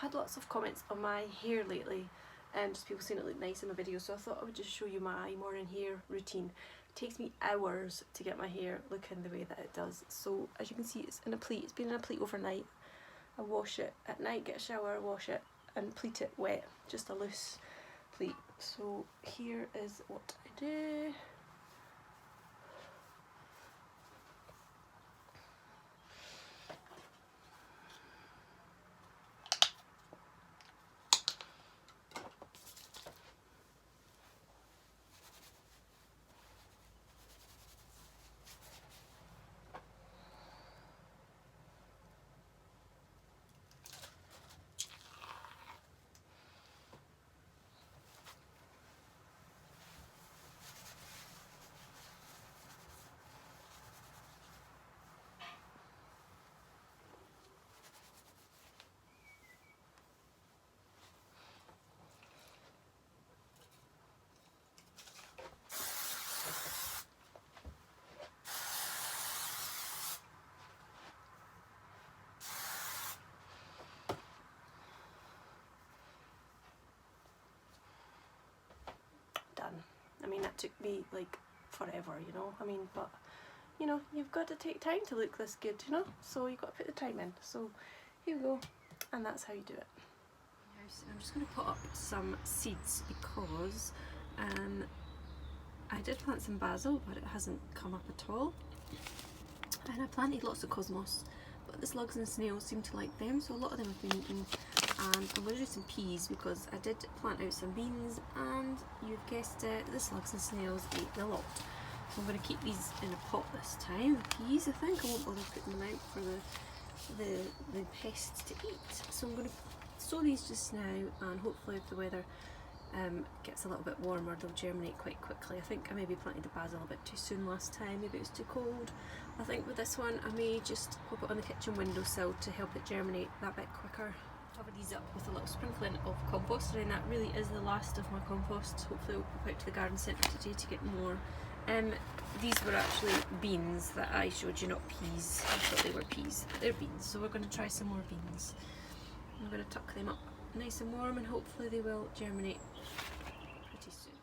had lots of comments on my hair lately and just people saying it looked nice in my video, so I thought I would just show you my morning hair routine. It takes me hours to get my hair looking the way that it does. So as you can see, it's in a pleat. It's been in a pleat overnight. I wash it at night, get a shower, wash it and pleat it wet, just a loose pleat. So here is what I do. I mean, that took me like forever, you know, I mean, but you know, you've got to take time to look this good, you know, so you've got to put the time in. So here we go, and that's how you do it. I'm just going to put up some seeds because I did plant some basil, but it hasn't come up at all, and I planted lots of cosmos, but the slugs and snails seem to like them, so a lot of them have been eaten. And I'm going to do some peas because I did plant out some beans, and you've guessed it, the slugs and snails ate the lot. So I'm going to keep these in a pot this time, the peas. I think I won't bother putting them out for the pests to eat. So I'm going to sow these just now, and hopefully if the weather gets a little bit warmer, they'll germinate quite quickly. I think I maybe planted the basil a bit too soon last time, maybe it was too cold. I think with this one I may just pop it on the kitchen windowsill to help it germinate that bit quicker. Cover these up with a little sprinkling of compost, and that really is the last of my compost. Hopefully we'll pop out to the garden centre today to get more. These were actually beans that I showed you, not peas. I thought they were peas, but they're beans, so we're going to try some more beans. I'm going to tuck them up nice and warm, and hopefully they will germinate pretty soon.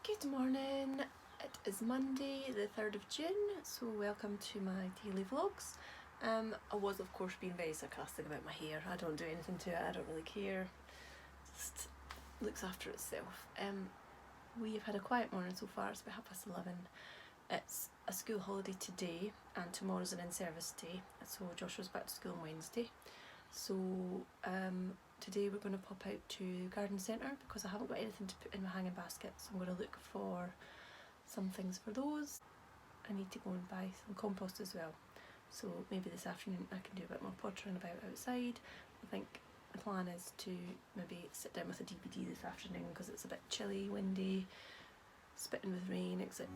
Good morning, it is Monday the 3rd of June, so welcome to my daily vlogs. I was of course being very sarcastic about my hair. I don't do anything to it, I don't really care, it just looks after itself. We have had a quiet morning so far. It's about 11:30. It's a school holiday today, and tomorrow's an in-service day, so Joshua's back to school on Wednesday. So today we're going to pop out to garden centre because I haven't got anything to put in my hanging basket, so I'm going to look for some things for those. I need to go and buy some compost as well. So maybe this afternoon I can do a bit more pottering about outside. I think the plan is to maybe sit down with a DVD this afternoon because it's a bit chilly, windy, spitting with rain, etc.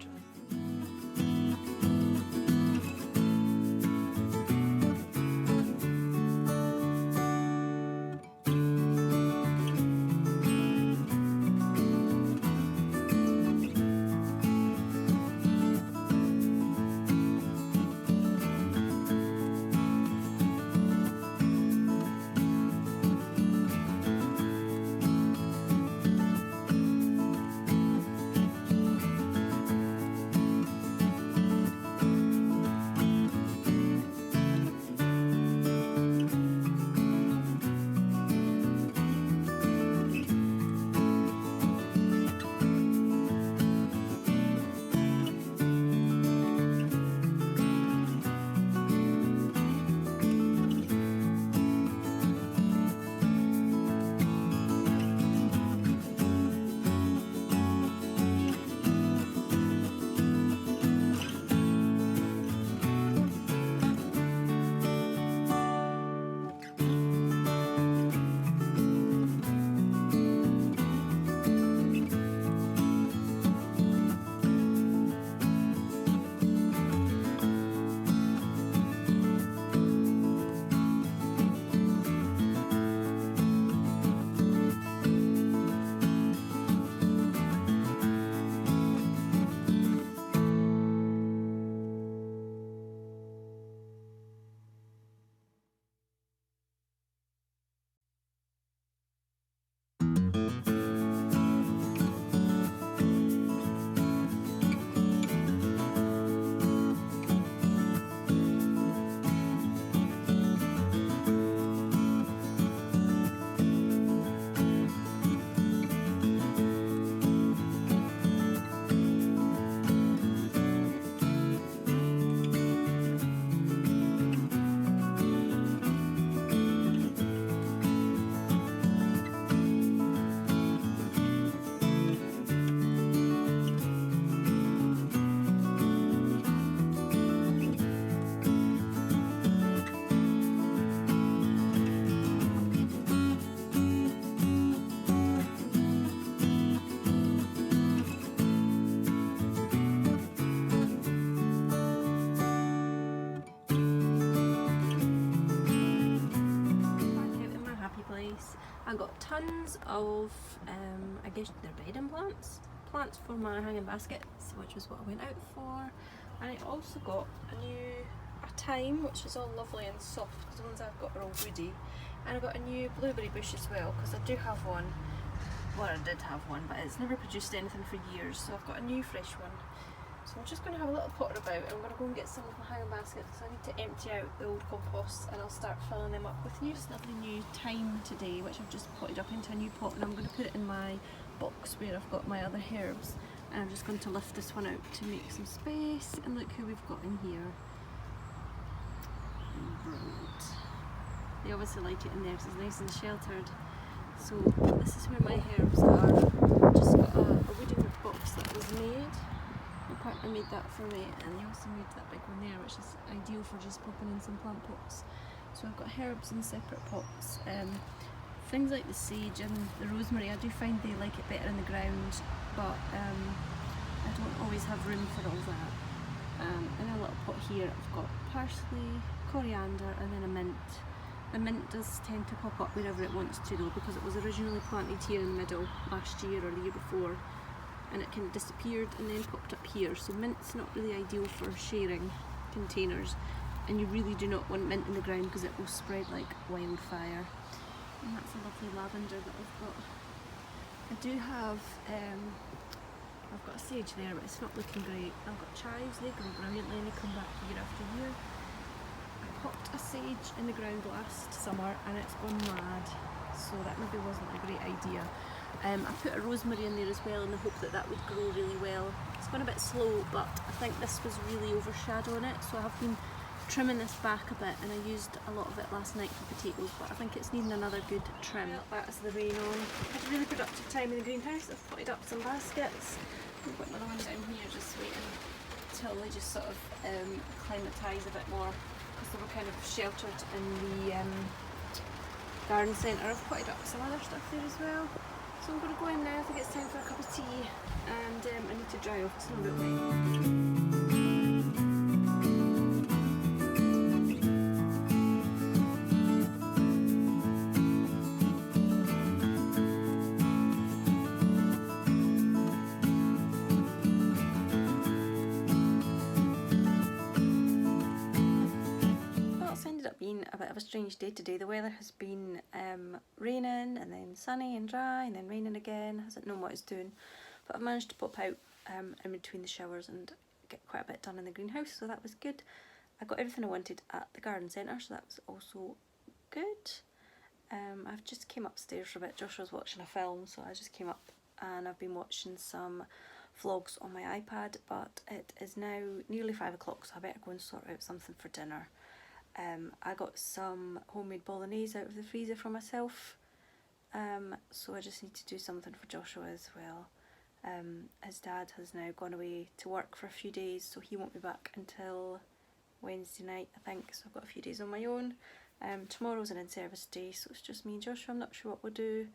I got tons of, I guess they're bedding plants for my hanging baskets, which was what I went out for. And I also got a thyme, which is all lovely and soft, because the ones I've got are all woody. And I got a new blueberry bush as well, because I do have one. Well, I did have one, but it's never produced anything for years, so I've got a new fresh one. So I'm just going to have a little potter about, and I'm going to go and get some of my hanging baskets, because I need to empty out the old compost, and I'll start filling them up with new stuff. The new thyme today, which I've just potted up into a new pot, and I'm going to put it in my box where I've got my other herbs. And I'm just going to lift this one out to make some space, and look who we've got in here. Brilliant. They obviously like it in there because it's nice and sheltered. So this is where my herbs are. I just got a wooden box that was made. My partner made that for me, and they also made that big one there, which is ideal for just popping in some plant pots. So I've got herbs in separate pots. Things like the sage and the rosemary, I do find they like it better in the ground, but I don't always have room for all that. In a little pot here I've got parsley, coriander, and then a mint. The mint does tend to pop up wherever it wants to though, because it was originally planted here in the middle last year or the year before, and it kind of disappeared and then popped up here. So mint's not really ideal for sharing containers, and you really do not want mint in the ground because it will spread like wildfire. And that's a lovely lavender that I've got. I do have, I've got a sage there, but it's not looking great. I've got chives, they grow brilliantly and they come back year after year. I popped a sage in the ground last summer and it's gone mad, so that maybe wasn't a great idea. I put a rosemary in there as well in the hope that that would grow really well. It's gone a bit slow, but I think this was really overshadowing it, so I have been trimming this back a bit, and I used a lot of it last night for potatoes, but I think it's needing another good trim. That's the rain on. I had a really productive time in the greenhouse. I've potted up some baskets. We've got another one down here just waiting till they just sort of acclimatise a bit more, because they were kind of sheltered in the garden centre. I've potted up some other stuff there as well. So I'm going to go in now. I think it's time for a cup of tea, and I need to dry off. It's not about me. A bit of a strange day today. The weather has been raining and then sunny and dry and then raining again. Hasn't known what it's doing, but I've managed to pop out in between the showers and get quite a bit done in the greenhouse, so that was good. I got everything I wanted at the garden centre, so that was also good. I've just came upstairs for a bit. Joshua's watching a film, so I just came up and I've been watching some vlogs on my iPad, but it is now nearly 5 o'clock, so I better go and sort out something for dinner. I got some homemade bolognese out of the freezer for myself, so I just need to do something for Joshua as well. His dad has now gone away to work for a few days, so he won't be back until Wednesday night, I think, so I've got a few days on my own. Tomorrow's an in-service day, so it's just me and Joshua. I'm not sure what we'll do.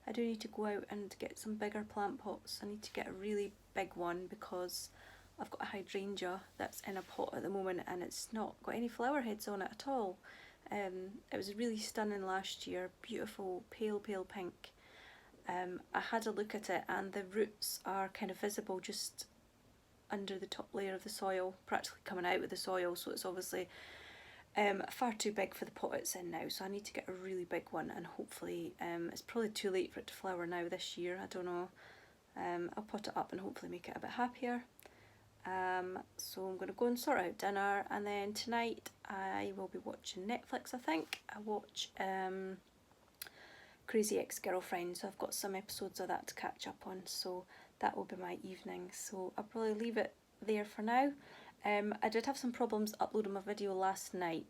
I do need to go out and get some bigger plant pots. I need to get a really big one because I've got a hydrangea that's in a pot at the moment and it's not got any flower heads on it at all. It was really stunning last year, beautiful pale pink. I had a look at it and the roots are kind of visible just under the top layer of the soil, practically coming out of the soil, so it's obviously far too big for the pot it's in now, so I need to get a really big one, and hopefully it's probably too late for it to flower now this year, I don't know. I'll pot it up and hopefully make it a bit happier. So I'm going to go and sort out dinner, and then tonight I will be watching Netflix, I think. I watch Crazy Ex-Girlfriend, so I've got some episodes of that to catch up on, so that will be my evening, so I'll probably leave it there for now. I did have some problems uploading my video last night,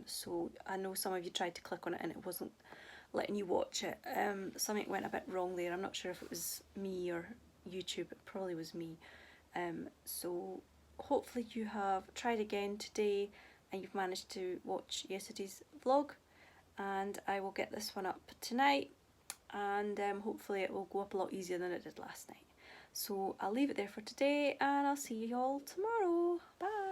so I know some of you tried to click on it and it wasn't letting you watch it. Something went a bit wrong there. I'm not sure if it was me or YouTube. It probably was me. So hopefully you have tried again today and you've managed to watch yesterday's vlog, and I will get this one up tonight, and hopefully it will go up a lot easier than it did last night. So I'll leave it there for today and I'll see you all tomorrow. Bye!